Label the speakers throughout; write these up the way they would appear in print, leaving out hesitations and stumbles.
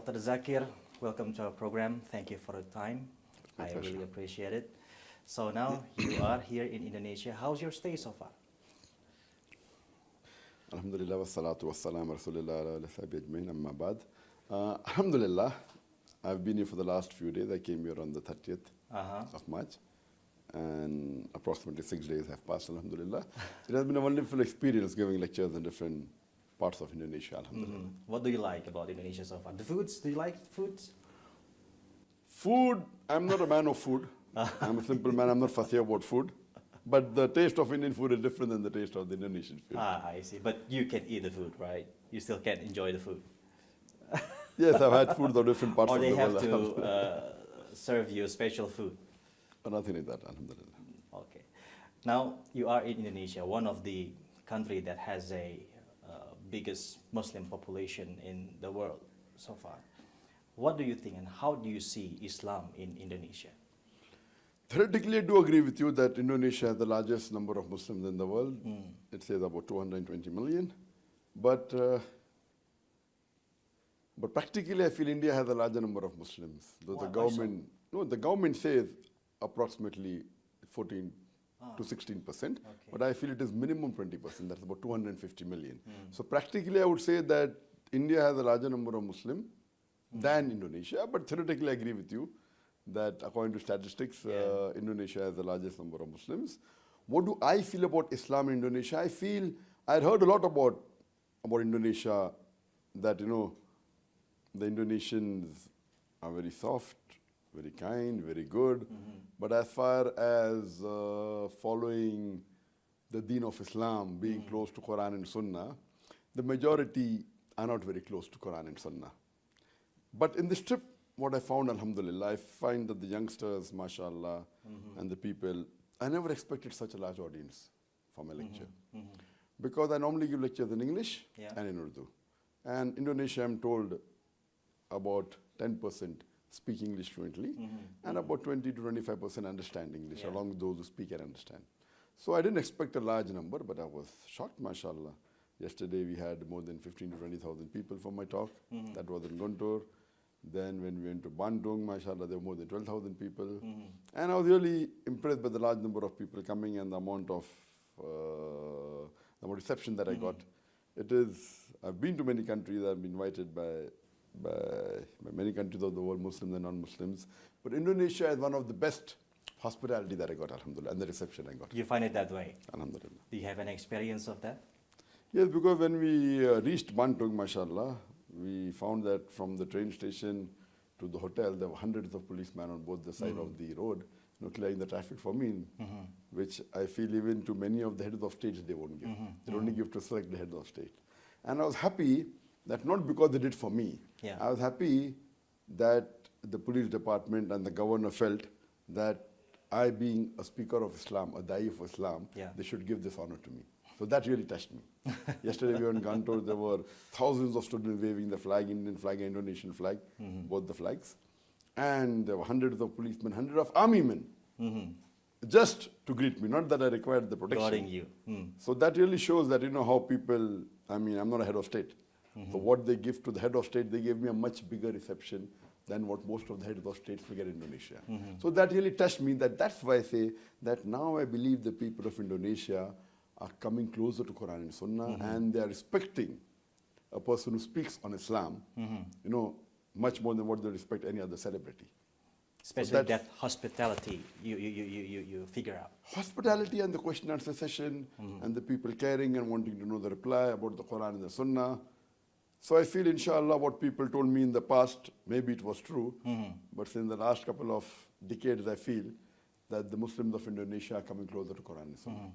Speaker 1: Dr. Zakir, welcome to our program. Thank you for your time.
Speaker 2: My
Speaker 1: I
Speaker 2: pleasure.
Speaker 1: really appreciate it. So now you are here in Indonesia. How's your stay so far?
Speaker 2: Alhamdulillah wa salatu wa salam rasulillah ala sahbihi ajmain amma ba'd. Alhamdulillah, I've been here for the last few days. I came here on the 30th of March, and approximately 6 days have passed, alhamdulillah. It has been a wonderful experience giving lectures in different parts of Indonesia, alhamdulillah.
Speaker 1: What do you like about Indonesia so far? The foods? Do you like foods?
Speaker 2: Food, I'm not a man of food. I'm a simple man, I'm not fussy about food. But the taste of Indian food is different than the taste of the Indonesian food.
Speaker 1: I see. But you can eat the food, right? You still can enjoy the food.
Speaker 2: Yes, I've had food of different parts
Speaker 1: Or
Speaker 2: of
Speaker 1: they
Speaker 2: the
Speaker 1: have
Speaker 2: world.
Speaker 1: to serve you special food.
Speaker 2: Nothing like that, alhamdulillah.
Speaker 1: Okay. Now you are in Indonesia, one of the country that has a biggest Muslim population in the world so far. What do you think and how do you see Islam in Indonesia?
Speaker 2: Theoretically, I do agree with you that Indonesia has the largest number of Muslims in the world. It says about 220 million. But practically, I feel India has a larger number of Muslims. Though the
Speaker 1: Why so?
Speaker 2: government, no, the government says approximately 14 to 16%. But I feel it is minimum 20%. That's about 250 million. So practically, I would say that India has a larger number of Muslims than Indonesia. But theoretically, I agree with you that according to statistics, Indonesia has the largest number of Muslims. What do I feel about Islam in Indonesia? I feel I had heard a lot about Indonesia, that the Indonesians are very soft, very kind, very good. But as far as following the deen of Islam, being close to Quran and Sunnah, the majority are not very close to Quran and Sunnah. But in this trip, what I found, alhamdulillah, I find that the youngsters, mashallah, and the people, I never expected such a large audience for my lecture. Because I normally give lectures in English and in Urdu. And Indonesia, I'm told, about 10% speak English fluently, and about 20 to 25% understand English, along with those who speak and understand. So I didn't expect a large number, but I was shocked, mashallah. Yesterday we had more than 15 to 20,000 people for my talk. That was in Guntur. Then when we went to Bandung, mashallah, there were more than 12,000 people. And I was really impressed by the large number of people coming and the amount of reception that I got. I've been to many countries, I've been invited by many countries of the world, Muslims and non-Muslims. But Indonesia is one of the best hospitality that I got, alhamdulillah, and the reception I got.
Speaker 1: You find it that way?
Speaker 2: Alhamdulillah.
Speaker 1: Do you have an experience of that?
Speaker 2: Yes, because when we reached Bandung, mashallah, we found that from the train station to the hotel, there were hundreds of policemen on both the side of the road, clearing the traffic for me, which I feel even to many of the heads of states they won't give. They only give to select the heads of state. And I was happy that not because they did for me. I was happy that the police department and the governor felt that I, being a speaker of Islam, a da'i of Islam, they should give this honor to me. So that really touched me. Yesterday we were in Guntur, there were thousands of students waving the flag, Indian flag, Indonesian flag, both the flags. And there were hundreds of policemen, hundreds of army men, just to greet me, not that I required the protection.
Speaker 1: Guarding you.
Speaker 2: So that really shows that, how people, I'm not a head of state. So what they give to the head of state, they gave me a much bigger reception than what most of the heads of states will get in Indonesia. So that really touched me. That's why I say that now I believe the people of Indonesia are coming closer to Quran and Sunnah, and they are respecting a person who speaks on Islam, much more than what they respect any other celebrity.
Speaker 1: Especially that hospitality you figure out.
Speaker 2: Hospitality and the question and answer session, and the people caring and wanting to know the reply about the Quran and the Sunnah. So I feel, inshallah, what people told me in the past, maybe it was true, but in the last couple of decades, I feel that the Muslims of Indonesia are coming closer to Quran and Sunnah.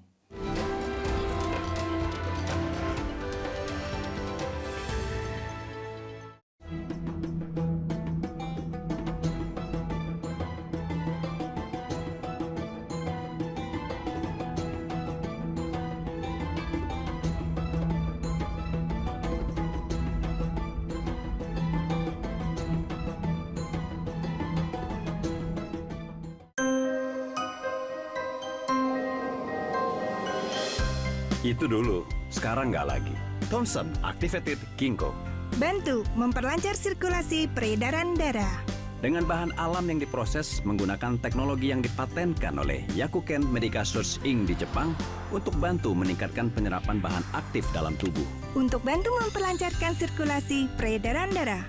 Speaker 3: Itu dulu, sekarang nggak lagi. Thomson Activated Ginkgo. Bantu memperlancar sirkulasi peredaran darah.
Speaker 4: Dengan bahan alam yang diproses menggunakan teknologi yang dipatenkan oleh Yakuken Medical Search Inc. di Jepang untuk bantu meningkatkan penyerapan bahan aktif dalam tubuh.
Speaker 3: Untuk bantu memperlancarkan sirkulasi peredaran darah.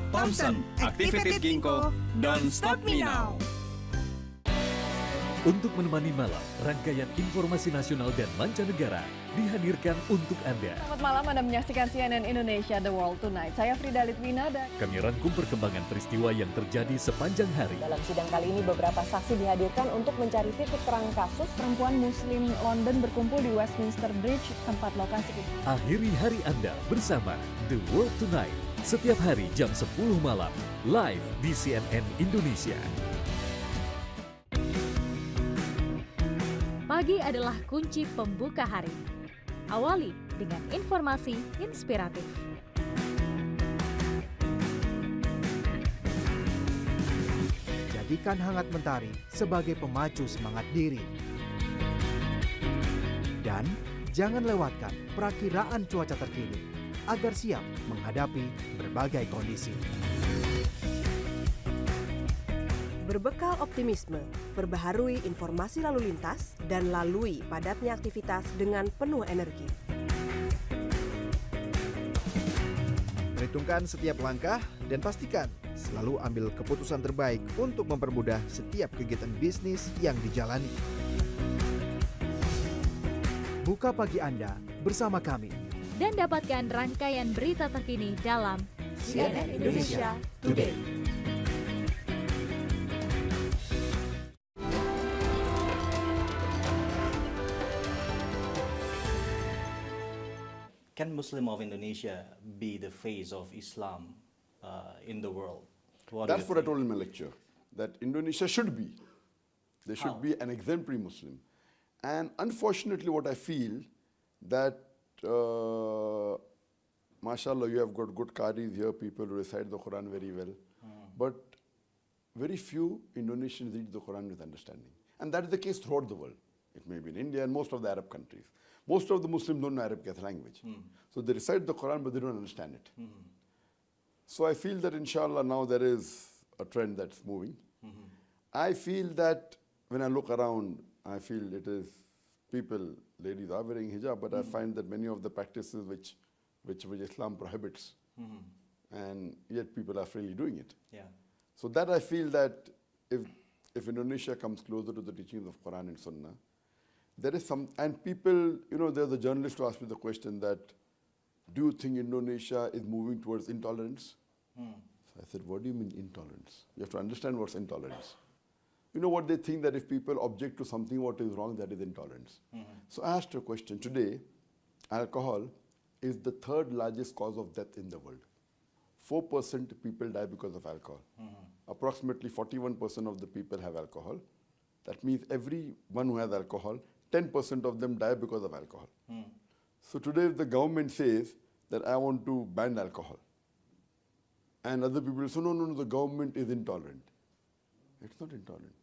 Speaker 3: Thompson Activated Ginkgo, don't stop me now.
Speaker 5: Untuk menemani malam, rangkaian informasi nasional dan mancanegara dihadirkan untuk Anda.
Speaker 6: Selamat malam, Anda menyaksikan CNN Indonesia The World Tonight. Saya Frida Litwina dan
Speaker 5: Kami rangkum perkembangan peristiwa yang terjadi sepanjang hari.
Speaker 6: dalam sidang kali ini beberapa saksi dihadirkan untuk mencari titik terang kasus perempuan Muslim London berkumpul di Westminster Bridge, tempat lokasi kejadian.
Speaker 5: Akhiri hari Anda bersama The World Tonight. Setiap hari jam 10 malam, live di CNN Indonesia.
Speaker 7: Pagi adalah kunci pembuka hari. Awali dengan informasi inspiratif.
Speaker 8: Jadikan hangat mentari sebagai pemacu semangat diri. Dan jangan lewatkan perakiraan cuaca terkini agar siap menghadapi berbagai kondisi.
Speaker 9: Berbekal optimisme, perbaharui informasi lalu lintas, dan lalui padatnya aktivitas dengan penuh energi.
Speaker 8: Perhitungkan setiap langkah dan pastikan selalu ambil keputusan terbaik untuk mempermudah setiap kegiatan bisnis yang dijalani. Buka pagi Anda bersama kami.
Speaker 7: Dan dapatkan rangkaian berita terkini dalam
Speaker 9: CNN Indonesia Today.
Speaker 1: Can Muslim of Indonesia be the face of Islam in the world?
Speaker 2: That's what I told in my lecture, that Indonesia should be. They should
Speaker 1: How?
Speaker 2: be an exemplary Muslim. And unfortunately, what I feel that, mashallah, you have got good qaris here, people who recite the Quran very well. But very few Indonesians read the Quran with understanding. And that is the case throughout the world. It may be in India and most of the Arab countries. Most of the Muslims don't know Arabic as a language. So they recite the Quran, but they don't understand it. So I feel that inshallah now there is a trend that's moving. I feel that when I look around, I feel it is people, ladies are wearing hijab, but I find that many of the practices which Islam prohibits, and yet people are freely doing it.
Speaker 1: Yeah.
Speaker 2: So that I feel that if Indonesia comes closer to the teachings of Quran and Sunnah, there is some, and people, there's a journalist who asked me the question that, do you think Indonesia is moving towards intolerance? So I said, what do you mean intolerance? You have to understand what's intolerance. You know what they think, that if people object to something what is wrong, that is intolerance. So I asked a question. Today, alcohol is the third largest cause of death in the world. 4% people die because of alcohol. Approximately 41% of the people have alcohol. That means everyone who has alcohol, 10% of them die because of alcohol. So today if the government says that I want to ban alcohol, and other people say, no, the government is intolerant. It's not intolerant.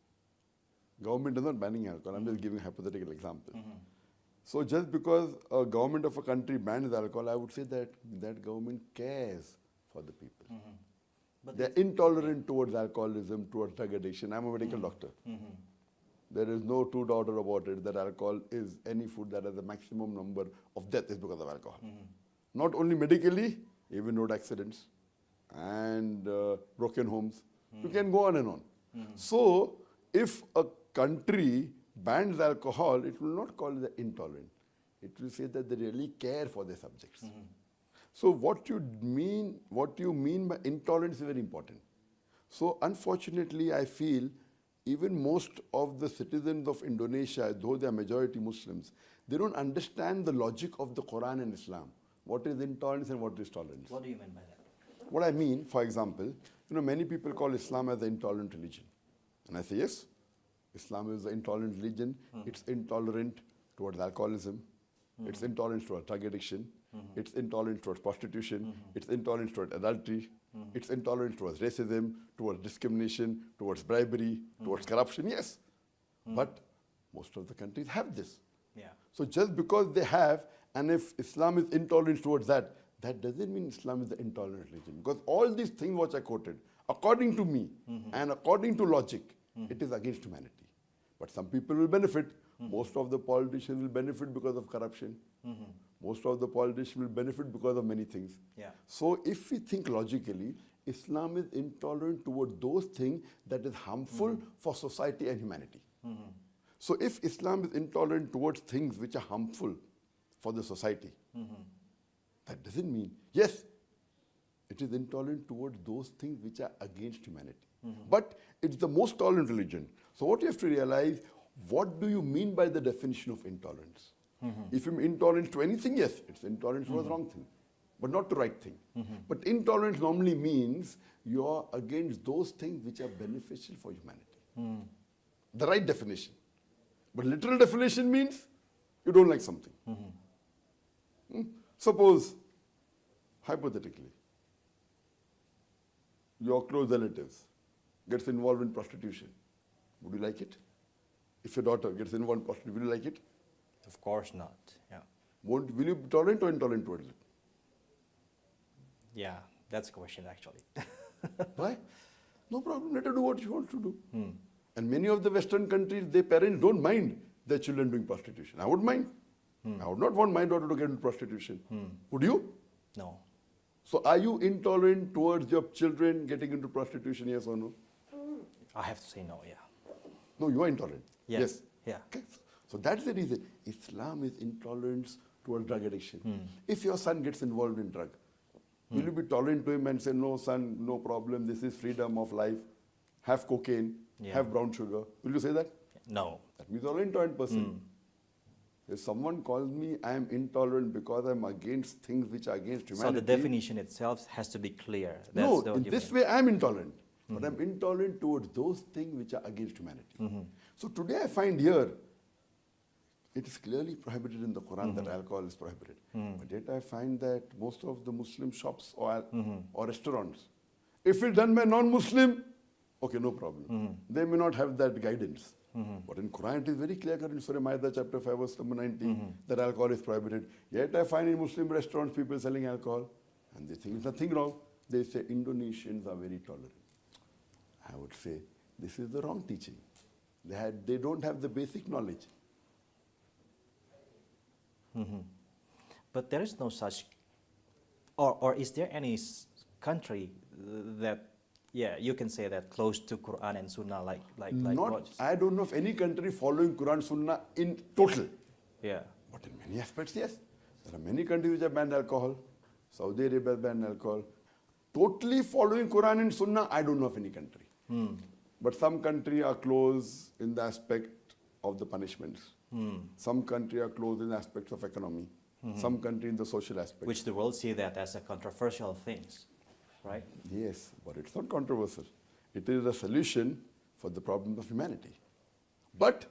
Speaker 2: Government is not banning alcohol. I'm just giving a hypothetical example. So just because a government of a country bans alcohol, I would say that that government cares for the people.
Speaker 1: But
Speaker 2: They're intolerant towards alcoholism, towards drug addiction. I'm a medical doctor. There is no two doubt about it that alcohol is any food that has a maximum number of death is because of alcohol. Not only medically, even road accidents and broken homes. You can go on and on. So if a country bans alcohol, it will not call it intolerant. It will say that they really care for their subjects. So what you mean by intolerance is very important. So unfortunately, I feel even most of the citizens of Indonesia, though they are majority Muslims, they don't understand the logic of the Quran and Islam. What is intolerance and what is tolerance?
Speaker 1: what do you mean by that?
Speaker 2: What I mean, for example, many people call Islam as an intolerant religion. And I say, yes, Islam is an intolerant religion. It's intolerant towards alcoholism. It's intolerant towards drug addiction. It's intolerant towards prostitution. It's intolerant towards adultery. It's intolerant towards racism, towards discrimination, towards bribery, towards corruption, yes. But most of the countries have this.
Speaker 1: Yeah.
Speaker 2: So just because they have, and if Islam is intolerant towards that, that doesn't mean Islam is the intolerant religion. Because all these things which I quoted, according to me and according to logic, it is against humanity. But some people will benefit. Most of the politicians will benefit because of corruption. Most of the politicians will benefit because of many things.
Speaker 1: Yeah.
Speaker 2: So if we think logically, Islam is intolerant toward those things that is harmful for society and humanity. So if Islam is intolerant towards things which are harmful for the society, that doesn't mean, yes, it is intolerant towards those things which are against humanity. But it's the most tolerant religion. So what you have to realize, what do you mean by the definition of intolerance? If you're intolerant to anything, yes, it's intolerance towards wrong thing, but not the right thing. But intolerance normally means you're against those things which are beneficial for humanity. The right definition. But literal definition means you don't like something. Suppose, hypothetically, your close relatives gets involved in prostitution. Would you like it? If your daughter gets involved in prostitution, will you like it?
Speaker 1: Of course not. Yeah.
Speaker 2: Will you be tolerant or intolerant towards it?
Speaker 1: Yeah, that's the question actually.
Speaker 2: Why? No problem, let her do what she wants to do. And many of the Western countries, their parents don't mind their children doing prostitution. I would mind. I would not want my daughter to get into prostitution. Would you?
Speaker 1: No.
Speaker 2: So are you intolerant towards your children getting into prostitution, yes or no?
Speaker 1: I have to say no, yeah.
Speaker 2: No, you are intolerant.
Speaker 1: Yes. Yeah.
Speaker 2: Okay. So that's the reason. Islam is intolerance towards drug addiction. If your son gets involved in drug, will you be tolerant to him and say, no son, no problem, this is freedom of life, have cocaine, have brown sugar? Will you say that?
Speaker 1: No.
Speaker 2: That means you're an intolerant person. If someone calls me, I am intolerant because I'm against things which are against humanity.
Speaker 1: So the definition itself has to be clear. That's
Speaker 2: No,
Speaker 1: what
Speaker 2: in
Speaker 1: you
Speaker 2: this
Speaker 1: mean.
Speaker 2: way I'm intolerant. But I'm intolerant towards those things which are against humanity. So today I find here, it is clearly prohibited in the Quran that alcohol is prohibited. But yet I find that most of the Muslim shops or restaurants, if it's done by non-Muslim, okay, no problem. They may not have that guidance. But in Quran it is very clear cut in Surah Ma'idah chapter 5 verse number 19 that alcohol is prohibited. Yet I find in Muslim restaurants people selling alcohol and they think there's nothing wrong. They say Indonesians are very tolerant. I would say this is the wrong teaching. They don't have the basic knowledge.
Speaker 1: But there is no such, or is there any country that, yeah, you can say that close to Quran and Sunnah like what?
Speaker 2: I don't know of any country following Quran Sunnah in total.
Speaker 1: Yeah.
Speaker 2: But in many aspects, yes. There are many countries which have banned alcohol. Saudi Arabia has banned alcohol. Totally following Quran and Sunnah, I don't know of any country. But some countries are close in the aspect of the punishments. Some countries are close in aspects of economy. Some countries in the social aspect.
Speaker 1: Which the world see that as a controversial things, right?
Speaker 2: Yes, but it's not controversial. It is a solution for the problems of humanity. But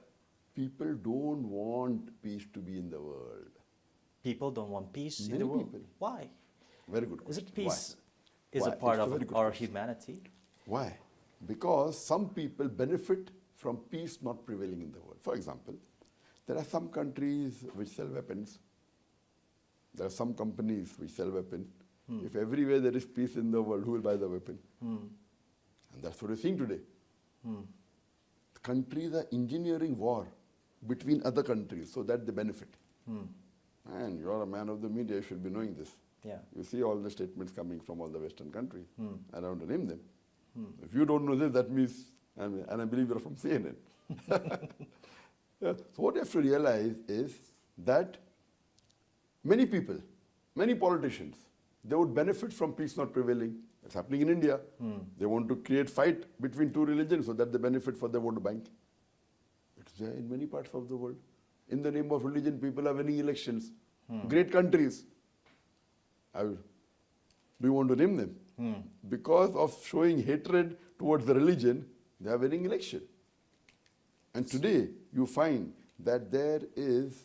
Speaker 2: people don't want peace to be in the world.
Speaker 1: People don't want peace in
Speaker 2: Many
Speaker 1: the world.
Speaker 2: people.
Speaker 1: Why?
Speaker 2: Very good
Speaker 1: Is
Speaker 2: question.
Speaker 1: it peace is
Speaker 2: Why?
Speaker 1: a part
Speaker 2: It's a
Speaker 1: of
Speaker 2: very good
Speaker 1: our
Speaker 2: question.
Speaker 1: humanity?
Speaker 2: Why? Because some people benefit from peace not prevailing in the world. For example, there are some countries which sell weapons. There are some companies which sell weapons. If everywhere there is peace in the world, who will buy the weapon? And that's what we're seeing today. Countries are engineering war between other countries so that they benefit. And you're a man of the media, you should be knowing this.
Speaker 1: Yeah.
Speaker 2: You see all the statements coming from all the Western countries. I don't want to name them. If you don't know this, that means, and I believe you're from CNN. Yeah. So what you have to realize is that many people, many politicians, they would benefit from peace not prevailing. It's happening in India. They want to create fight between two religions so that they benefit for their vote bank. It's there in many parts of the world. In the name of religion, people are winning elections. Great countries. Do you want to name them? Because of showing hatred towards the religion, they are winning election. And today, you find that there is,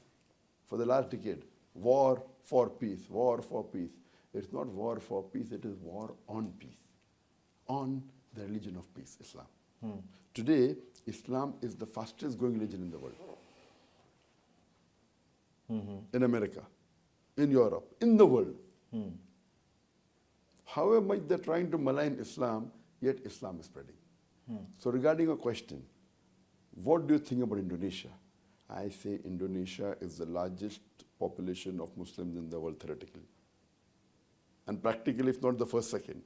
Speaker 2: for the last decade, war for peace, war for peace. It's not war for peace, it is war on peace, on the religion of peace, Islam. Today, Islam is the fastest growing religion in the world. In America, in Europe, in the world. however much they're trying to malign Islam, yet Islam is spreading. So regarding your question, what do you think about Indonesia? I say Indonesia is the largest population of Muslims in the world theoretically. And practically, if not the first, second,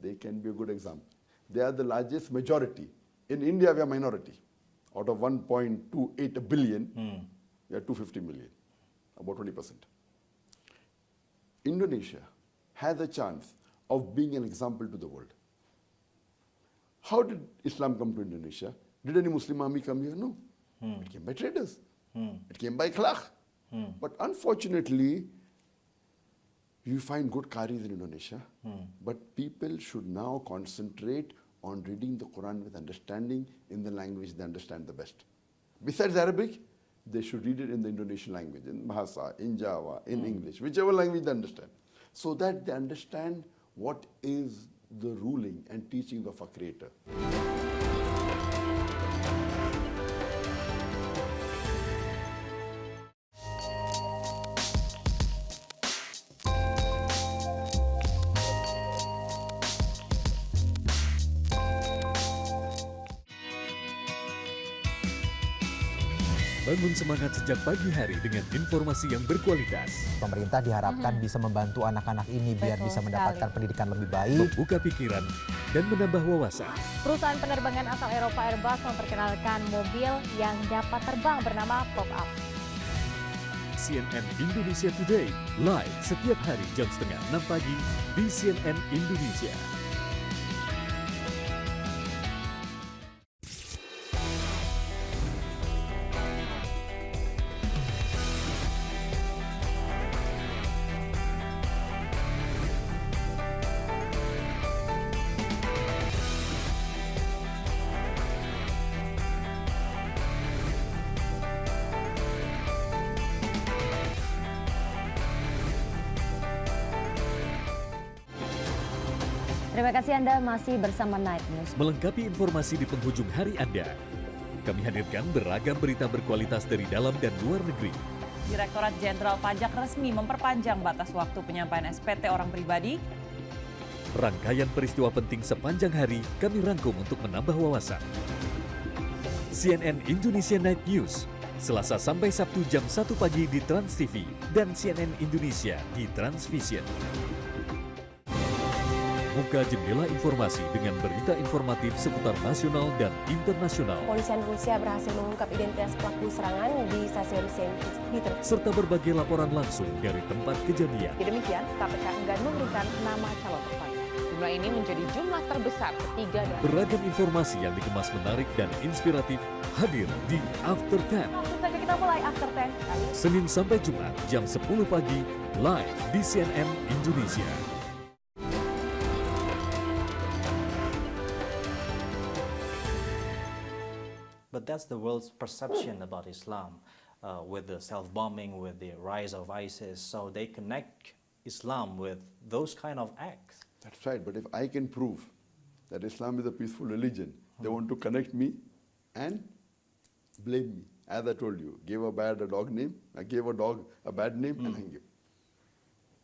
Speaker 2: they can be a good example. They are the largest majority. In India, we are minority. Out of 1.28 billion, we are 250 million, about 20%. Indonesia has a chance of being an example to the world. How did Islam come to Indonesia? Did any Muslim army come here? No. It came by traders. It came by akhlaq. But unfortunately, you find good qaris in Indonesia, but people should now concentrate on reading the Quran with understanding in the language they understand the best. Besides Arabic, they should read it in the Indonesian language, in Bahasa, in Java, in English, whichever language they understand, so that they understand what is the ruling and teachings of our Creator.
Speaker 5: Bangun semangat sejak pagi hari dengan informasi yang berkualitas.
Speaker 10: Pemerintah diharapkan bisa membantu anak-anak ini biar bisa mendapatkan pendidikan lebih baik,
Speaker 5: Membuka pikiran dan menambah wawasan.
Speaker 7: Perusahaan penerbangan asal Eropa Airbus memperkenalkan mobil yang dapat terbang bernama Pop-Up.
Speaker 5: CNN Indonesia Today, live setiap hari jam setengah 6 pagi di CNN Indonesia.
Speaker 6: Terima kasih Anda masih bersama Night News.
Speaker 5: Melengkapi informasi di penghujung hari Anda, kami hadirkan beragam berita berkualitas dari dalam dan luar negeri.
Speaker 11: Direktorat Jenderal Pajak resmi memperpanjang batas waktu penyampaian SPT orang pribadi.
Speaker 5: Rangkaian peristiwa penting sepanjang hari kami rangkum untuk menambah wawasan. CNN Indonesia Night News, Selasa sampai Sabtu jam 1 pagi di Trans TV dan CNN Indonesia di Transvision. Buka jendela informasi dengan berita informatif seputar nasional dan internasional.
Speaker 9: Kepolisian Rusia berhasil mengungkap identitas pelaku serangan di stasiun Saint Petersburg.
Speaker 5: Serta berbagai laporan langsung dari tempat kejadian.
Speaker 6: Demikian, KPK enggan memberikan nama calon tersangka. Jumlah ini menjadi jumlah terbesar ketiga dari
Speaker 5: Beragam informasi yang dikemas menarik dan inspiratif hadir di After 10.
Speaker 6: Langsung saja kita mulai After 10 kali.
Speaker 5: Senin sampai Jumat jam 10 pagi live di CNN Indonesia.
Speaker 1: But that's the world's perception about Islam, with the self-bombing, with the rise of ISIS. So they connect Islam with those kind of acts.
Speaker 2: That's right, but if I can prove that Islam is a peaceful religion, they want to connect me and blame me. As I told you, gave a dog name, I gave a dog a bad name and hang him.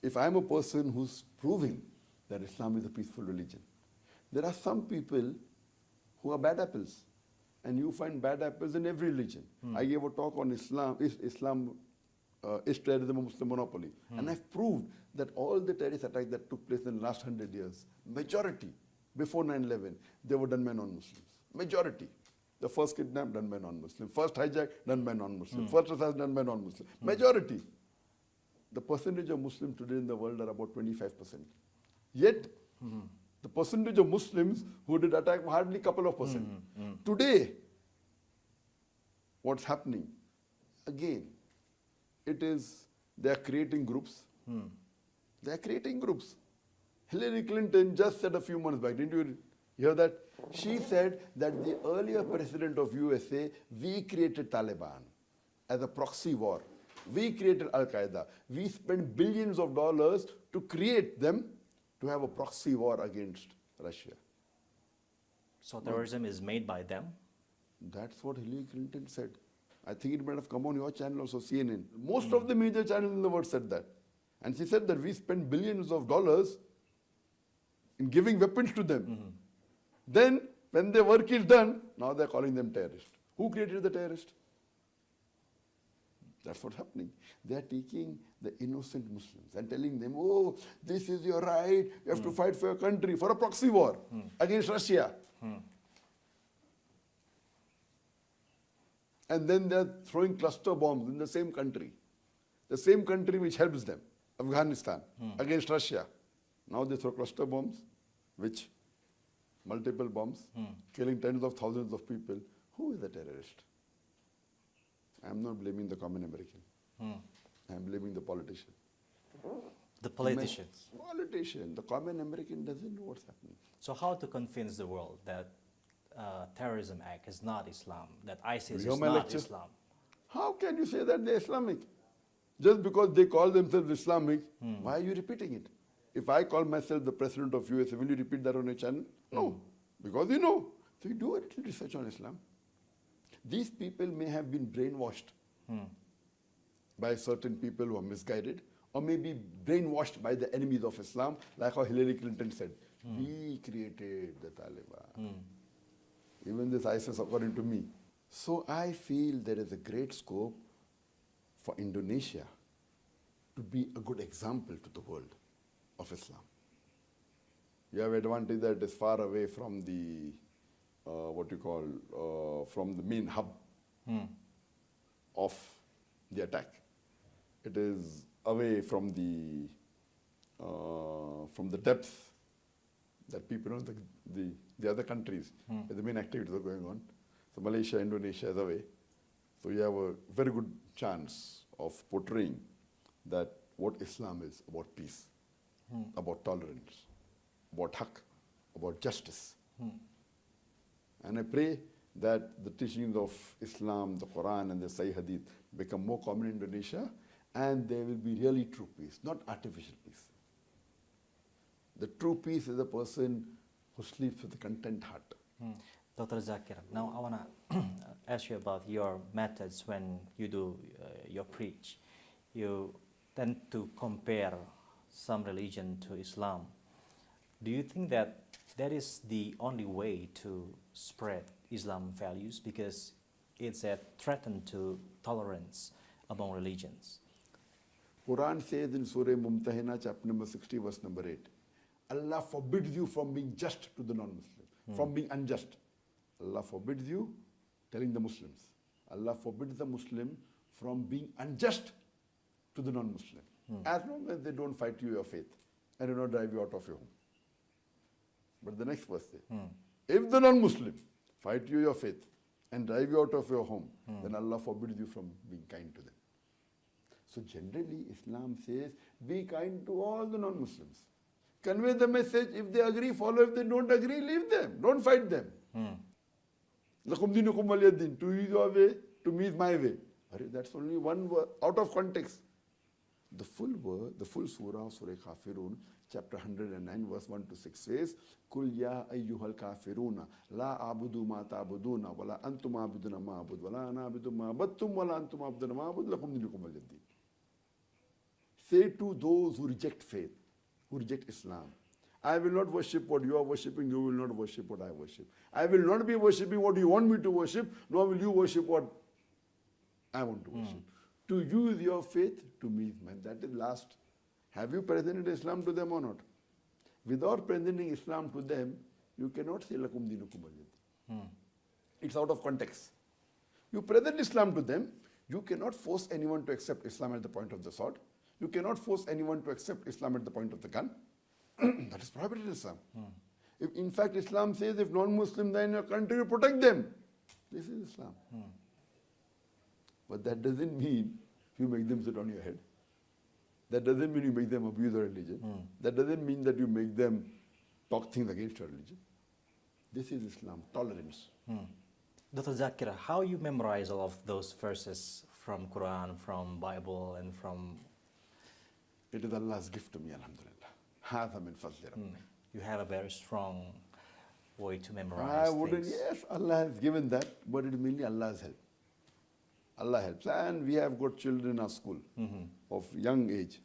Speaker 2: If I'm a person who's proving that Islam is a peaceful religion, there are some people who are bad apples. And you find bad apples in every religion. I gave a talk on Islam is terrorism a Muslim monopoly? And I've proved that all the terrorist attacks that took place in the last 100 years, majority, before 9/11, they were done by non-Muslims. Majority. The first kidnap done by non-Muslim. First hijack done by non-Muslim. First assassination done by non-Muslim. Majority. The percentage of Muslims today in the world are about 25%. Yet, the percentage of Muslims who did attack were hardly a couple of percent. Today, what's happening? Again, it is they are creating groups. They are creating groups. Hillary Clinton just said a few months back, didn't you hear that? She said that the earlier president of USA, we created Taliban as a proxy war. We created Al-Qaeda. We spent billions of dollars to create them to have a proxy war against Russia.
Speaker 1: So terrorism is made by them?
Speaker 2: That's what Hillary Clinton said. I think it might have come on your channel also, CNN. Most of the major channels in the world said that. And she said that we spent billions of dollars in giving weapons to them. Then, when their work is done, now they're calling them terrorists. Who created the terrorist? That's what's happening. They're taking the innocent Muslims and telling them, oh, this is your right, you have to fight for your country, for a proxy war against Russia. And then they're throwing cluster bombs in the same country which helps them, Afghanistan, against Russia. Now they throw cluster bombs, which multiple bombs, killing tens of thousands of people. Who is the terrorist? I'm not blaming the common American. I'm blaming the politician.
Speaker 1: The politicians.
Speaker 2: Politician. The common American doesn't know what's happening.
Speaker 1: So how to convince the world that terrorism act is not Islam, that ISIS
Speaker 2: You
Speaker 1: is
Speaker 2: know my
Speaker 1: not
Speaker 2: lecture?
Speaker 1: Islam?
Speaker 2: How can you say that they're Islamic? Just because they call themselves Islamic, why are you repeating it? If I call myself the president of USA, will you repeat that on your channel? No, because you know. So you do a little research on Islam. These people may have been brainwashed by certain people who are misguided, or maybe brainwashed by the enemies of Islam, like how Hillary Clinton said, we created the Taliban. Even this ISIS, according to me. So I feel there is a great scope for Indonesia to be a good example to the world of Islam. You have advantage that it is far away from the from the main hub of the attack. It is away from the depth that people know the other countries where the main activities are going on. So Malaysia, Indonesia is away. So you have a very good chance of portraying that what Islam is about peace, about tolerance, about haqq, about justice. And I pray that the teachings of Islam, the Quran and the Sahih Hadith become more common in Indonesia, and there will be really true peace, not artificial peace. The true peace is a person who sleeps with a content heart.
Speaker 1: Dr. Zakir, now I want to ask you about your methods when you do your preach. You tend to compare some religion to Islam. Do you think that that is the only way to spread Islam values, because it's a threat to tolerance among religions?
Speaker 2: Quran says in Surah Mumtahina, chapter number 60, verse number 8, Allah forbids you from being just to the non-Muslim, from being unjust. Allah forbids you, telling the Muslims, Allah forbids the Muslim from being unjust to the non-Muslim, as long as they don't fight you your faith and do not drive you out of your home. But the next verse says, if the non-Muslim fight you your faith and drive you out of your home, then Allah forbids you from being kind to them. So generally, Islam says, be kind to all the non-Muslims. Convey the message. If they agree, follow. If they don't agree, leave them. Don't fight them. Lakum dinukum waliyad-din. To you is your way, to me is my way. That's only one word, out of context. The full word, the full surah, Surah Kafirun, chapter 109, verse 1 to 6 says, Kul ya ayyuhal kafiruna, la abudu ma ta'buduna, wala antum abuduna ma abud, wala ana abudu ma abattum, wala antum abuduna ma abud, lakum dinukum waliyad-din. Say to those who reject faith, who reject Islam, I will not worship what you are worshipping, you will not worship what I worship. I will not be worshipping what you want me to worship, nor will you worship what I want to worship. To you is your faith, to me is mine. That is last. Have you presented Islam to them or not? Without presenting Islam to them, you cannot say lakum dinukum waliyad. It's out of context. You present Islam to them, you cannot force anyone to accept Islam at the point of the sword. You cannot force anyone to accept Islam at the point of the gun. That is prohibited in Islam. If, in fact, Islam says if non-Muslims are in your country, you protect them. This is Islam. But that doesn't mean you make them sit on your head. That doesn't mean you make them abuse your religion. That doesn't mean that you make them talk things against your religion. This is Islam, tolerance.
Speaker 1: Dr. Zakir, how you memorize all of those verses from Quran, from Bible, and from...
Speaker 2: It is Allah's gift to me, alhamdulillah. Hadha min fadli rabbi.
Speaker 1: You have a very strong way to memorize
Speaker 2: I wouldn't,
Speaker 1: things.
Speaker 2: yes, Allah has given that, but it is mainly Allah's help. Allah helps. And we have got children in our school of young age.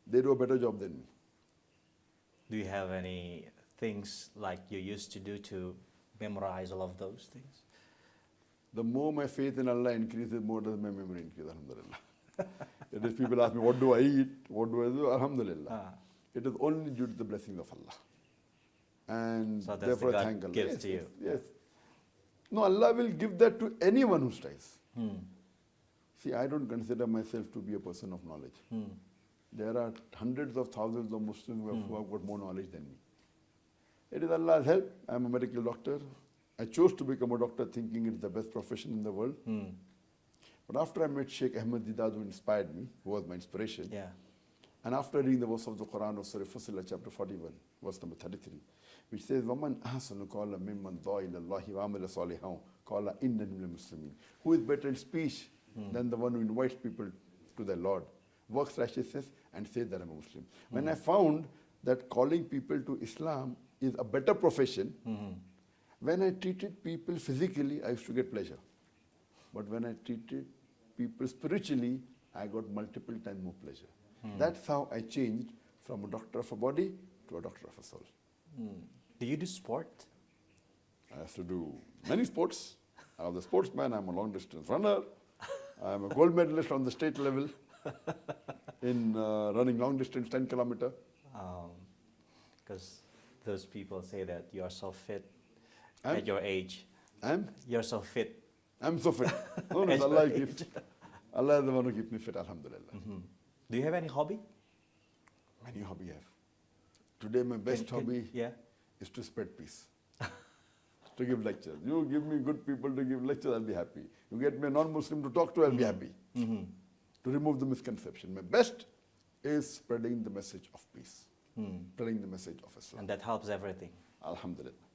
Speaker 2: They do a better job than me.
Speaker 1: Do you have any things like you used to do to memorize all of those things?
Speaker 2: The more my faith in Allah increases, more does my memory increase, alhamdulillah. It is people ask me, what do I eat? What do I do? Alhamdulillah. It is only due to the blessings of Allah. And
Speaker 1: So that's
Speaker 2: therefore
Speaker 1: the
Speaker 2: I
Speaker 1: God
Speaker 2: thank Allah.
Speaker 1: gives
Speaker 2: Yes,
Speaker 1: to you.
Speaker 2: yes. No, Allah will give that to anyone who strives. See, I don't consider myself to be a person of knowledge. There are hundreds of thousands of Muslims who have got more knowledge than me. It is Allah's help. I am a medical doctor. I chose to become a doctor thinking it's the best profession in the world. But after I met Sheikh Ahmed Didat, who inspired me, who was my inspiration,
Speaker 1: Yeah.
Speaker 2: and after reading the verse of the Quran of Surah Fussilat, chapter 41, verse number 33, which says, وَمَنْ أَحْسَنُ قَوْلًا مِمَّنْ دَعَا إِلَى اللَّهِ وَعَمِلَ صَالِحًا قَالَ إِنَّنِي مِنَ الْمُسْلِمِينَ. Who is better in speech than the one who invites people to their Lord, works righteousness, and says that I'm a Muslim? When I found that calling people to Islam is a better profession, when I treated people physically, I used to get pleasure. But when I treated people spiritually, I got multiple times more pleasure. That's how I changed from a doctor of a body to a doctor of a soul.
Speaker 1: Do you do sport?
Speaker 2: I have to do many sports. I was a sportsman, I'm a long distance runner. I'm a gold medalist on the state level in running long distance 10 kilometer.
Speaker 1: Because those people say that you are so fit
Speaker 2: I'm-
Speaker 1: at your age.
Speaker 2: I'm
Speaker 1: You're so fit.
Speaker 2: I'm so fit. No,
Speaker 1: At
Speaker 2: it's Allah
Speaker 1: your
Speaker 2: gives. Allah is the one who keeps me fit, alhamdulillah.
Speaker 1: Do you have any hobby?
Speaker 2: Many hobby I have. Today my best hobby
Speaker 1: Yeah.
Speaker 2: is to spread peace. To give lectures. You give me good people to give lectures, I'll be happy. You get me a non-Muslim to talk to, I'll be happy. To remove the misconception. My best is spreading the message of peace. Spreading the message of Islam.
Speaker 1: And that helps everything.
Speaker 2: Alhamdulillah.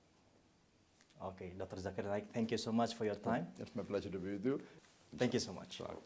Speaker 1: Okay, Dr. Zakir Naik, thank you so much for your time.
Speaker 2: It's my pleasure to be with you.
Speaker 1: Thank you so much.
Speaker 2: Inshallah.